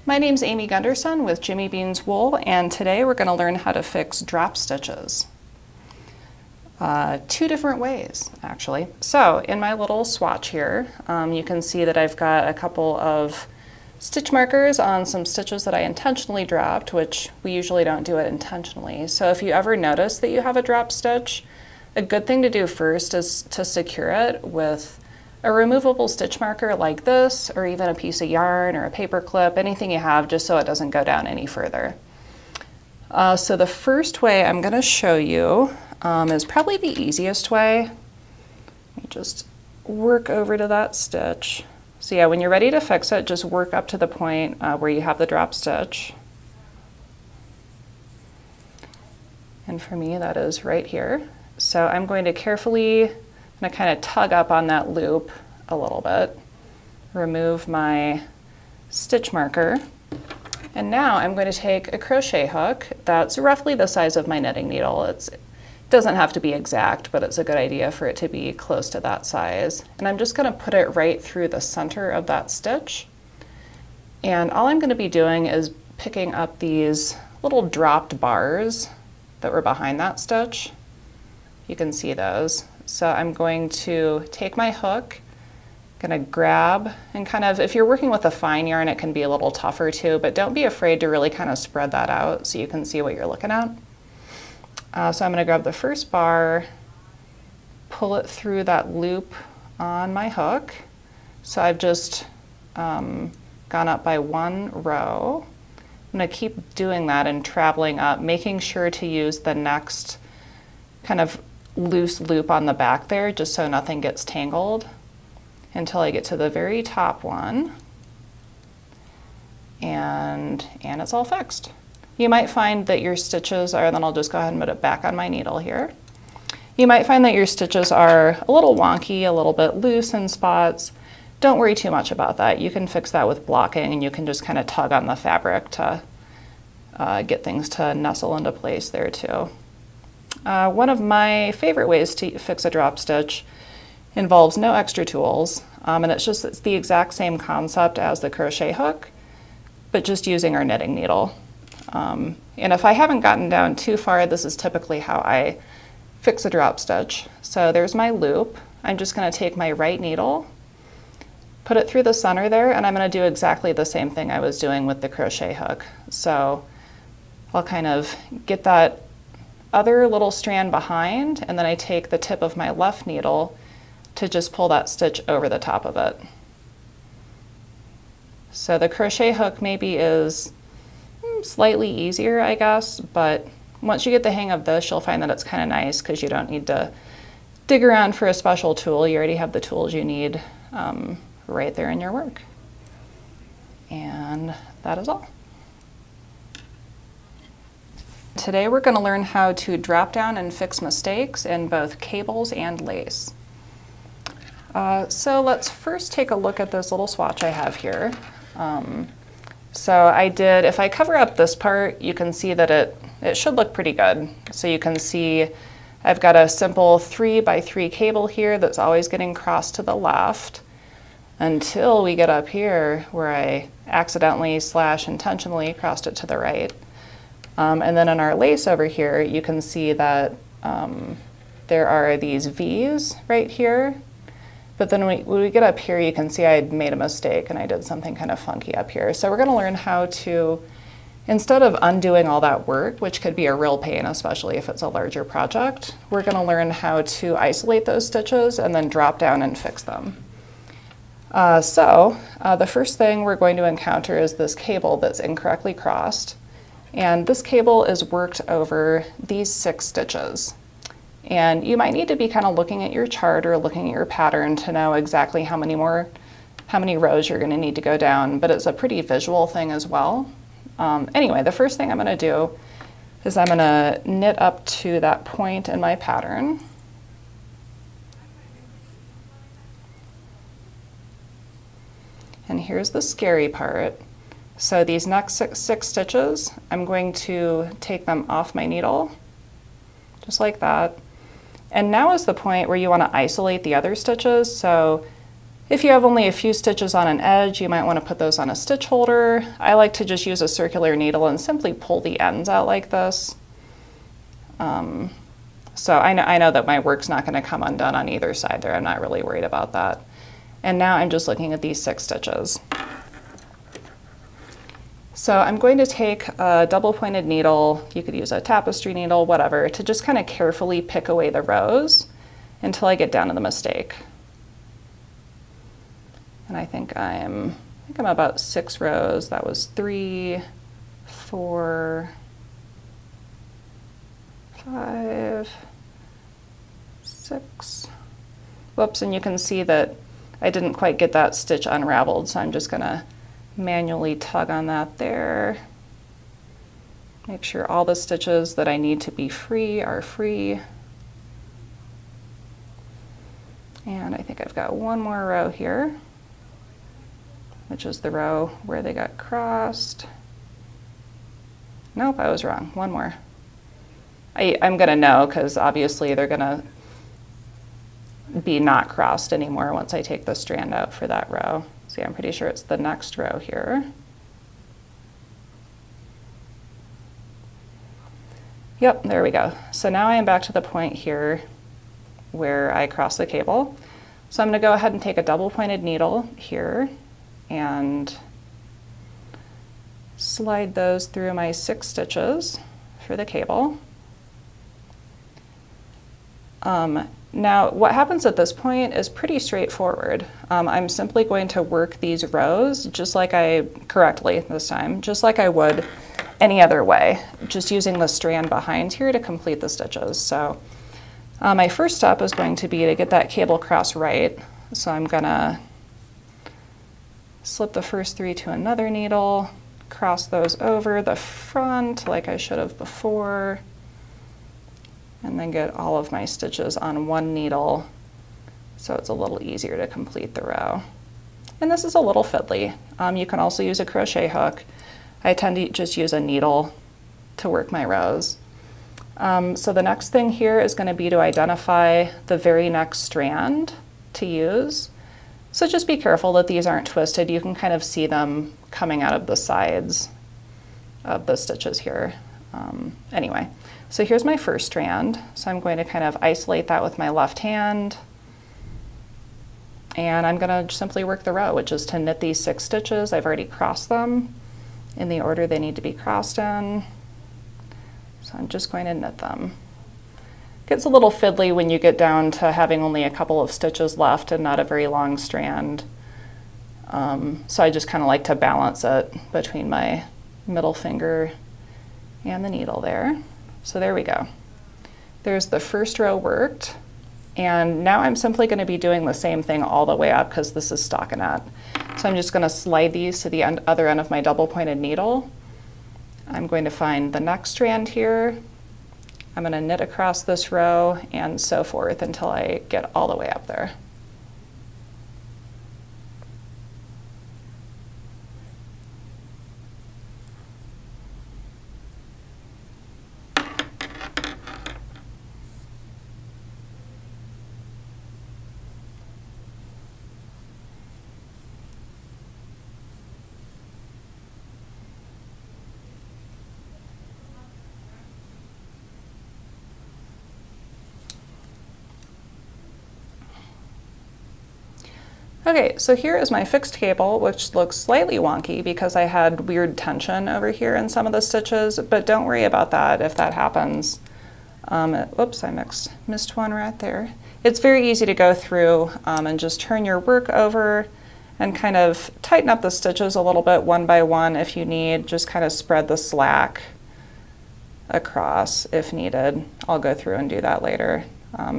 My name's Amy Gunderson with Jimmy Beans Wool, and today we're going to learn how to fix drop stitches. Two different ways, actually. So in my little swatch here, you can see that I've got a couple of stitch markers on some stitches that I intentionally dropped, which we usually don't do it intentionally. So if you ever notice that you have a drop stitch, a good thing to do first is to secure it with a removable stitch marker like this, or even a piece of yarn or a paper clip, anything you have, just so it doesn't go down any further. So the first way I'm going to show you is probably the easiest way. Let me just work over to that stitch. So yeah, when you're ready to fix it, just work up to the point where you have the drop stitch. And for me, that is right here. So I'm going to carefully kind of tug up on that loop a little bit, remove my stitch marker, and now I'm going to take a crochet hook that's roughly the size of my knitting needle. It doesn't have to be exact, but it's a good idea for it to be close to that size. And I'm just going to put it right through the center of that stitch. And all I'm going to be doing is picking up these little dropped bars that were behind that stitch. You can see those. So I'm going to take my hook, gonna grab and kind of, if you're working with a fine yarn, it can be a little tougher too, but don't be afraid to really kind of spread that out so you can see what you're looking at. So I'm gonna grab the first bar, pull it through that loop on my hook. So I've just gone up by one row. I'm gonna keep doing that and traveling up, making sure to use the next kind of loose loop on the back there, just so nothing gets tangled, until I get to the very top one, and it's all fixed. You might find that your stitches are, and then I'll just go ahead and put it back on my needle here. You might find that your stitches are a little wonky, a little bit loose in spots. Don't worry too much about that. You can fix that with blocking, and you can just kind of tug on the fabric to get things to nestle into place there too. One of my favorite ways to fix a drop stitch involves no extra tools, and it's the exact same concept as the crochet hook, but just using our knitting needle. And if I haven't gotten down too far, this is typically how I fix a drop stitch. So there's my loop. I'm just going to take my right needle, put it through the center there, and I'm going to do exactly the same thing I was doing with the crochet hook. So I'll kind of get that other little strand behind, and then I take the tip of my left needle to just pull that stitch over the top of it. So the crochet hook maybe is slightly easier, I guess, but once you get the hang of this, you'll find that it's kind of nice because you don't need to dig around for a special tool. You already have the tools you need right there in your work. And that is all. Today we're going to learn how to drop down and fix mistakes in both cables and lace. So let's first take a look at this little swatch I have here. So if I cover up this part, you can see that it should look pretty good. So you can see I've got a simple 3x3 cable here that's always getting crossed to the left until we get up here where I accidentally / intentionally crossed it to the right. And then in our lace over here, you can see that there are these V's right here. But then when we get up here, you can see I had made a mistake and I did something kind of funky up here. So we're going to learn how to, instead of undoing all that work, which could be a real pain, especially if it's a larger project, we're going to learn how to isolate those stitches and then drop down and fix them. The first thing we're going to encounter is this cable that's incorrectly crossed. And this cable is worked over these 6 stitches. And you might need to be kind of looking at your chart or looking at your pattern to know exactly how many rows you're going to need to go down, but it's a pretty visual thing as well. Anyway, the first thing I'm going to do is I'm going to knit up to that point in my pattern. And here's the scary part. So these next 6 stitches, I'm going to take them off my needle, just like that. And now is the point where you want to isolate the other stitches. So If you have only a few stitches on an edge, you might want to put those on a stitch holder. I like to just use a circular needle and simply pull the ends out like this. So I know that my work's not going to come undone on either side there. I'm not really worried about that. And now I'm just looking at these 6 stitches. So I'm going to take a double pointed needle, you could use a tapestry needle, whatever, to just kind of carefully pick away the rows until I get down to the mistake. And I think I'm about 6 rows. That was 3, 4, 5, 6. Whoops, and you can see that I didn't quite get that stitch unraveled, so I'm just gonna manually tug on that there. Make sure all the stitches that I need to be free are free. And I think I've got one more row here, which is the row where they got crossed. Nope, I was wrong. One more. I'm gonna know because obviously they're gonna be not crossed anymore once I take the strand out for that row. See, I'm pretty sure it's the next row here. Yep, there we go. So now I am back to the point here where I cross the cable. So I'm gonna go ahead and take a double pointed needle here and slide those through my 6 stitches for the cable. Now, what happens at this point is pretty straightforward. I'm simply going to work these rows just like correctly this time, just like I would any other way, just using the strand behind here to complete the stitches. So my first step is going to be to get that cable cross right. So I'm gonna slip the first 3 to another needle, cross those over the front like I should have before, and then get all of my stitches on one needle so it's a little easier to complete the row. And this is a little fiddly. You can also use a crochet hook. I tend to just use a needle to work my rows. So the next thing here is going to be to identify the very next strand to use. So just be careful that these aren't twisted. You can kind of see them coming out of the sides of the stitches here. Anyway, so here's my first strand. So I'm going to kind of isolate that with my left hand. And I'm going to simply work the row, which is to knit these 6 stitches. I've already crossed them in the order they need to be crossed in. So I'm just going to knit them. It gets a little fiddly when you get down to having only a couple of stitches left and not a very long strand. So I just kind of like to balance it between my middle finger and the needle there. So there we go. There's the first row worked. And now I'm simply going to be doing the same thing all the way up because this is stockinette. So I'm just going to slide these to the other end of my double pointed needle. I'm going to find the next strand here. I'm going to knit across this row and so forth until I get all the way up there. Okay, so here is my fixed cable, which looks slightly wonky because I had weird tension over here in some of the stitches, but don't worry about that if that happens. Oops, I missed one right there. It's very easy to go through and just turn your work over and kind of tighten up the stitches a little bit one by one if you need. Just kind of spread the slack across if needed. I'll go through and do that later.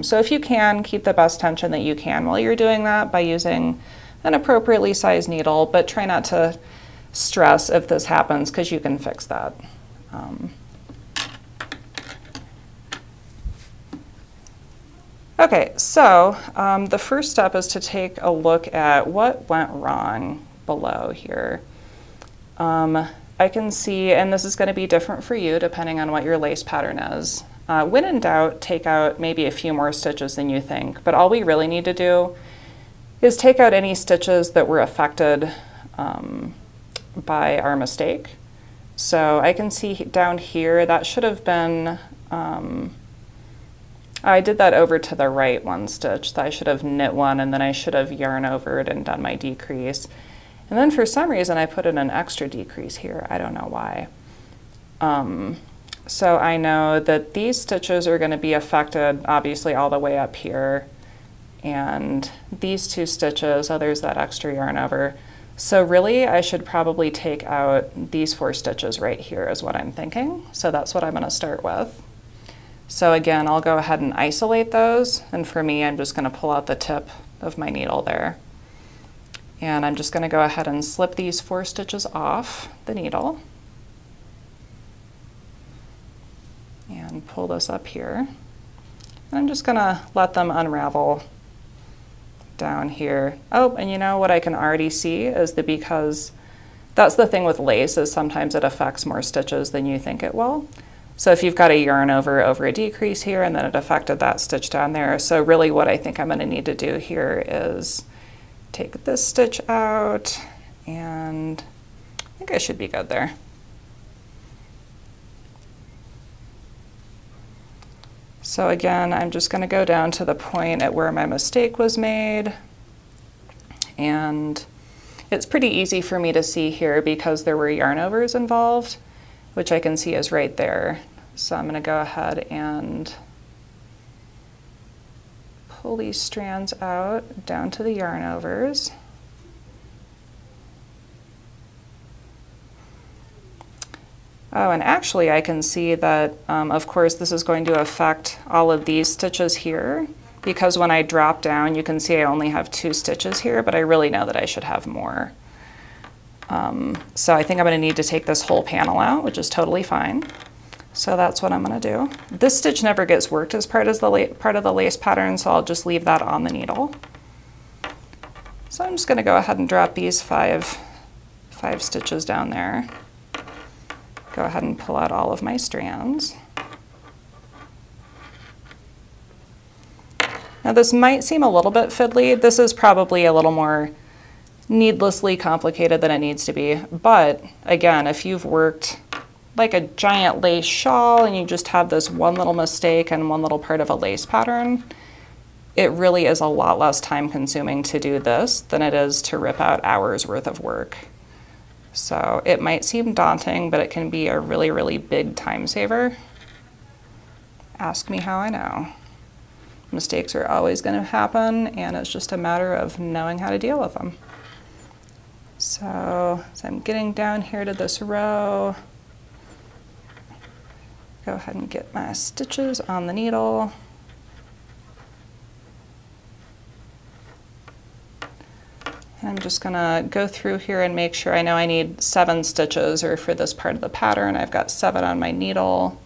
So if you can, keep the best tension that you can while you're doing that by using an appropriately sized needle, but try not to stress if this happens because you can fix that. Okay, so the first step is to take a look at what went wrong below here. I can see, and this is going to be different for you depending on what your lace pattern is. When in doubt, take out maybe a few more stitches than you think, but all we really need to do is take out any stitches that were affected by our mistake. So I can see down here, that should have been, I did that over to the right one stitch. I should have knit one, and then I should have yarn overed and done my decrease. And then for some reason I put in an extra decrease here. I don't know why. So I know that these stitches are going to be affected obviously all the way up here, and these two stitches, oh, there's that extra yarn over. So really I should probably take out these 4 stitches right here is what I'm thinking. So that's what I'm going to start with. So again, I'll go ahead and isolate those, and for me I'm just going to pull out the tip of my needle there. And I'm just going to go ahead and slip these 4 stitches off the needle and pull this up here. And I'm just going to let them unravel down here. Oh, and you know what I can already see is that, because that's the thing with lace, is sometimes it affects more stitches than you think it will. So if you've got a yarn over a decrease here and then it affected that stitch down there. So really what I think I'm going to need to do here is take this stitch out, and I think I should be good there. So again, I'm just going to go down to the point at where my mistake was made, and it's pretty easy for me to see here because there were yarn overs involved, which I can see is right there. So I'm going to go ahead and pull these strands out down to the yarn overs. Oh, and actually I can see that, of course, this is going to affect all of these stitches here, because when I drop down, you can see I only have 2 stitches here, but I really know that I should have more. So I think I'm going to need to take this whole panel out, which is totally fine. So that's what I'm going to do. This stitch never gets worked as part of the lace pattern, so I'll just leave that on the needle. So I'm just going to go ahead and drop these five stitches down there. Go ahead and pull out all of my strands. Now this might seem a little bit fiddly. This is probably a little more needlessly complicated than it needs to be. But again, if you've worked like a giant lace shawl and you just have this one little mistake and one little part of a lace pattern, it really is a lot less time consuming to do this than it is to rip out hours worth of work. So it might seem daunting, but it can be a really, really big time saver. Ask me how I know. Mistakes are always going to happen, and it's just a matter of knowing how to deal with them. So as I'm getting down here to this row, go ahead and get my stitches on the needle. I'm just going to go through here and make sure. I know I need 7 stitches, or for this part of the pattern I've got 7 on my needle.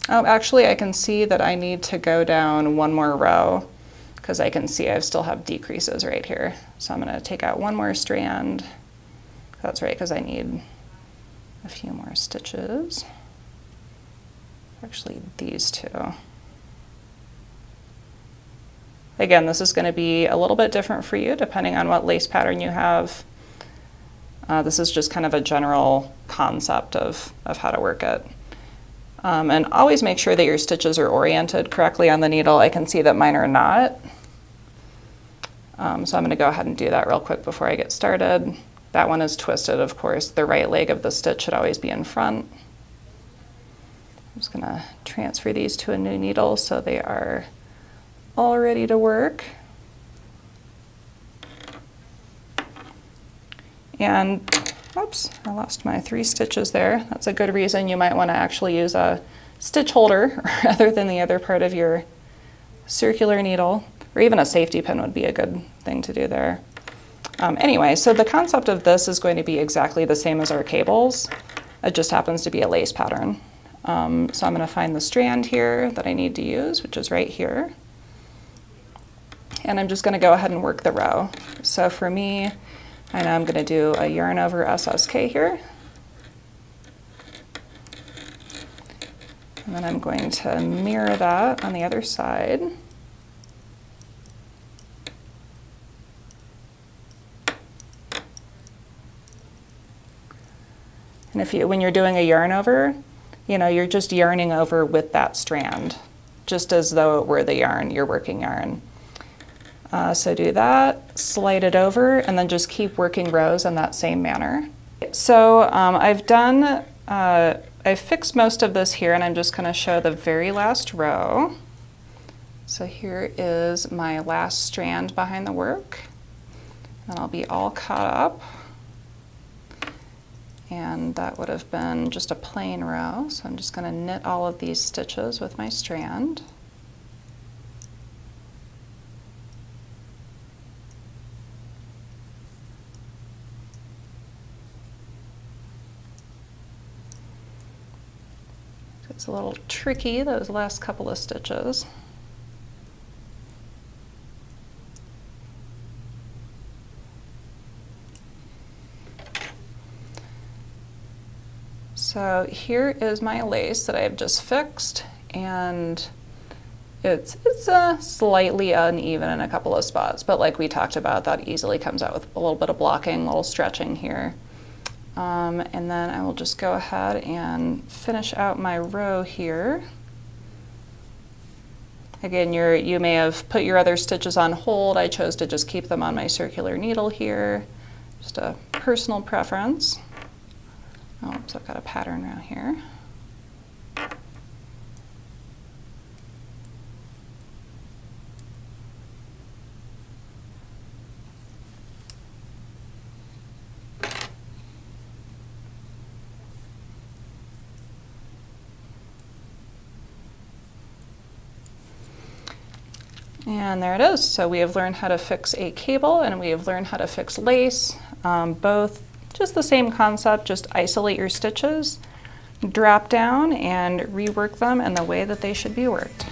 Oh, actually I can see that I need to go down 1 more row, because I can see I still have decreases right here. So I'm going to take out 1 more strand. That's right, because I need a few more stitches. Actually, these 2. Again, this is going to be a little bit different for you depending on what lace pattern you have. This is just kind of a general concept of how to work it. And always make sure that your stitches are oriented correctly on the needle. I can see that mine are not. So I'm going to go ahead and do that real quick before I get started. That one is twisted, of course. The right leg of the stitch should always be in front. I'm just going to transfer these to a new needle so they are all ready to work. And oops, I lost my 3 stitches there. That's a good reason you might want to actually use a stitch holder rather than the other part of your circular needle, or even a safety pin would be a good thing to do there. Anyway, so the concept of this is going to be exactly the same as our cables. It just happens to be a lace pattern. So I'm going to find the strand here that I need to use, which is right here. And I'm just going to go ahead and work the row. So for me, I know I'm going to do a yarn over SSK here. And then I'm going to mirror that on the other side. And when you're doing a yarn over, you're just yarning over with that strand, just as though it were the yarn, your working yarn. So do that, slide it over, and then just keep working rows in that same manner. So I've fixed most of this here, and I'm just going to show the very last row. So here is my last strand behind the work, and I'll be all caught up. And that would have been just a plain row, so I'm just going to knit all of these stitches with my strand. It's a little tricky, those last couple of stitches. So here is my lace that I have just fixed, and it's slightly uneven in a couple of spots, but like we talked about, that easily comes out with a little bit of blocking, a little stretching here. And then I will just go ahead and finish out my row here. Again, you may have put your other stitches on hold. I chose to just keep them on my circular needle here. Just a personal preference. Oops, I've got a pattern around here. And there it is. So we have learned how to fix a cable, and we have learned how to fix lace. Both just the same concept, just isolate your stitches, drop down, and rework them in the way that they should be worked.